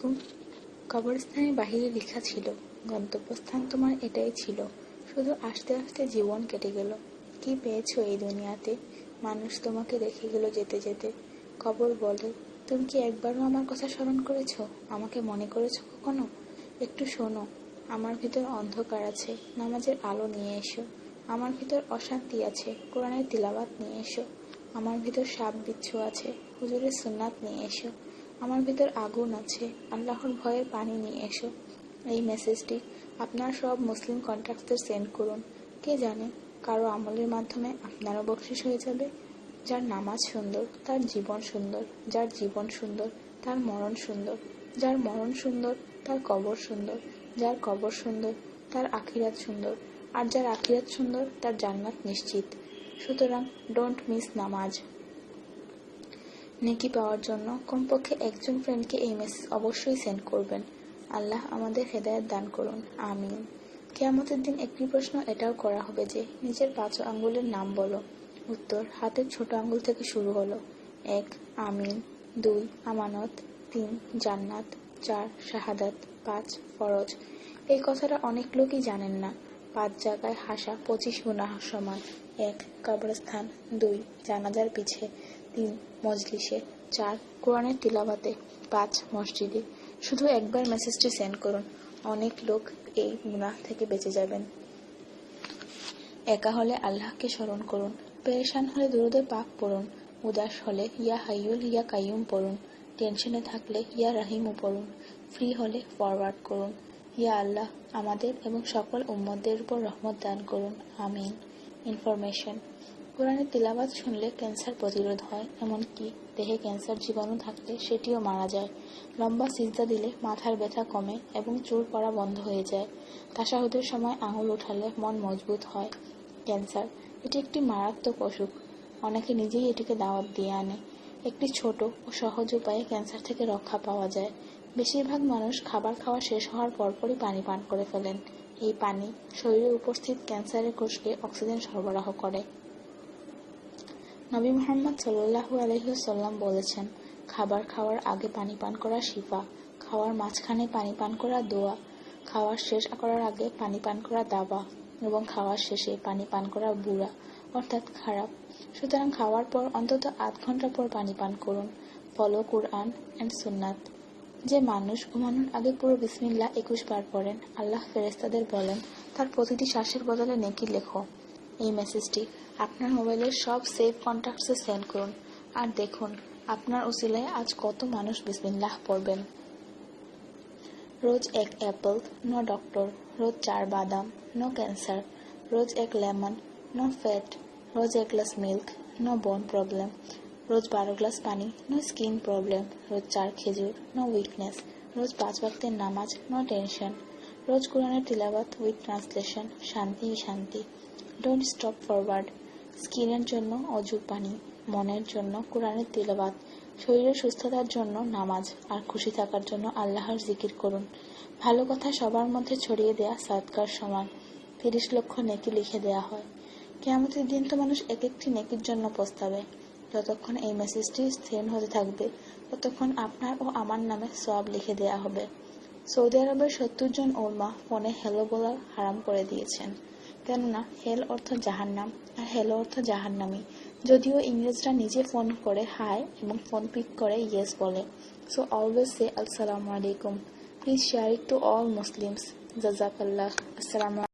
আলাইকুম। কবরস্থানের বাহিরে লেখা ছিল, গন্তব্যস্থান তোমার এটাই ছিল, শুধু আস্তে আস্তে জীবন কেটে গেল। কি পেয়েছো এই দুনিয়াতে? মানুষ তোমাকে রেখে গেল যেতে যেতে। কবর বলে, তুমি কি একবারও আমার কথা স্মরণ করেছো? আমাকে মনে করেছো কখনো? একটু শোনো, আমার ভিতর অন্ধকার আছে, নামাজের আলো নিয়ে এসো। আমার ভিতর অশান্তি আছে, কোরআনের তিলাওয়াত নিয়ে এসো। আমার ভিতর সাপ বিচ্ছু আছে, হুজুরের সুন্নাত নিয়ে এসো। আমার ভিতর আগুন আছে, আল্লাহর ভয়ের পানি নিয়ে এসো। এই মেসেজটি আপনার সব মুসলিম কন্ট্যাক্টসদের সেন্ড করুন। কে জানে, কারো আমলের মাধ্যমে আপনারও বকশিশ হয়ে যাবে। যার নামাজ সুন্দর তার জীবন সুন্দর, যার জীবন সুন্দর তার মরণ সুন্দর, যার মরণ সুন্দর তার কবর সুন্দর, যার কবর সুন্দর তার আখিরাত সুন্দর, আর যার আখিরাত সুন্দর তার জান্নাত নিশ্চিত। সুতরাং ডোন্ট মিস নামাজ। নেকি পাওয়ার জন্য কমপক্ষে একজন ফ্রেন্ডকে এই মেসেজ অবশ্যই সেন্ড করবেন। আল্লাহ আমাদের হেদায়েত দান করুন, আমিন। কিয়ামতের দিন একটি প্রশ্ন এটাও করা হবে যে, নিজের 5 আঙ্গুলের নাম বলো। উত্তর হাতের ছোট আঙ্গুল থেকে শুরু হলো। 1 আমিন, 2 আমানত, 3 জান্নাত, 4 শাহাদাত, 5 ফরজ। এই কথাটা অনেক লোকই জানেন না। 5 জায়গায় হাসা 25 গুনাহ সমান। 1 কবরস্থান, 2 জানাজার পিছে, 3 মজলিসে, 4 কোরআনের তিলাওয়াতে, 5 মসজিদে। শুধু একবার মেসেজটি সেন্ড করুন, অনেক লোক এই গুনাহ থেকে বেঁচে যাবেন। একা হলে আল্লাহকে স্মরণ করুন, পেরেশান হলে দুরূদে পাক পড়ুন, উদাস হলে ইয়া হাইয়ুল ইয়া কাইয়ুম পড়ুন, টেনশনে থাকলে ইয়া রাহিমও পড়ুন, ফ্রি হলে ফরওয়ার্ড করুন, ইয়া আল্লাহ আমাদের এবং সকল উম্মতদের উপর রহমত দান করুন, আমিন। ইনফরমেশন: কোরআনের তিলাওয়াত শুনলে ক্যান্সার প্রতিরোধ হয়, এমনকি দেহে ক্যান্সার জীবাণু থাকলে সেটিও মারা যায়। লম্বা সিজদা দিলে মাথার ব্যথা কমে এবং চুল পড়া বন্ধ হয়ে যায়। তাশাহুদের সময় আঙুল উঠালে মন মজবুত হয়। ক্যান্সার এটি একটি মারাত্মক অসুখ, অনেকে নিজেই এটিকে দাওয়াত দিয়ে আনে। একটি ছোট ও সহজ উপায়ে ক্যান্সার থেকে রক্ষা পাওয়া যায়। বেশিরভাগ মানুষ খাবার খাওয়া শেষ হওয়ার পরপরই পানি পান করে ফেলেন। এই পানি শরীরে উপস্থিত ক্যান্সারের কোষকে অক্সিজেন সরবরাহ করে। নবী মুহাম্মদ সাল্লাল্লাহু আলাইহি ওয়াসাল্লাম বলেছেন, খাবার খাওয়ার আগে পানি পান করা শিফা, খাওয়ার মাঝখানে পানি পান করা দোয়া, খাওয়ার শেষ করার আগে পানি পান করা দাবা এবং খাওয়ার শেষে পানি পান করা বুড়া অর্থাৎ খারাপ। সুতরাং খাওয়ার পর অন্তত 8 ঘন্টা পর পানি পান করুন। ফলো কুরআন এন্ড সুন্নাত। যে মানুষ ঘুমানোর আগে পুরো বিসমিল্লাহ 21 বার পড়েন, আল্লাহ ফেরেশতাদের বলেন তার প্রতিটি শ্বাসের বদলে নেকি লেখো। এই মেসেজটি আপনার মোবাইলের সব সেভ কন্ট্যাক্টসে সেন্ড করুন, আর দেখুন আপনার উসিলায় আজ কত মানুষ বিসমিল্লাহ পড়বেন। রোজ 1 অ্যাপল, নো ডক্টর। রোজ 4 বাদাম, নো ক্যান্সার। রোজ 1 লেমন, নো ফ্যাট। রোজ 1 গ্লাস মিল্ক, নো বোন প্রবলেম। রোজ 12 গ্লাস পানি, নো স্কিন প্রবলেম। রোজ 4 খেজুর, নো উইকনেস। রোজ 5 ওয়াক্তের নামাজ, নো টেনশন। রোজ কোরআনের তিলাওয়াত উইথ ট্রান্সলেশন, শান্তি শান্তি। Don't stop forward. স্কিনের জন্য অজুর পানি, মনের জন্য কোরআনের তিলাওয়াত, শরীরের সুস্থতার জন্য নামাজ, আর খুশি থাকার জন্য আল্লাহর জিকির করুন। ভালো কথা সবার মধ্যে ছড়িয়ে দেয়া সাদকার সমান। 30 লক্ষ নেকি লিখে দেয়া হয়। কিয়ামতের দিন তো মানুষ এক একটি নেকির জন্য পস্তাবে। যতক্ষণ এই মেসেজটি সেন্ড হতে থাকবে ততক্ষণ আপনার ও আমার নামে সওয়াব লিখে দেয়া হবে। সৌদি আরবের 70 জন উলামা ফোনে হ্যালো বলা হারাম করে দিয়েছেন, কেননা হেল অর্থ জাহান্নাম আর হ্যালো অর্থ জাহান্নামী। যদিও ইংরেজরা নিজে ফোন করে হাই এবং ফোন পিক করে ইয়েস বলে। সো অলওয়েজ সে আসসালামু আলাইকুম। Please share it to all Muslims. জাযাকাল্লাহ। আসসালামু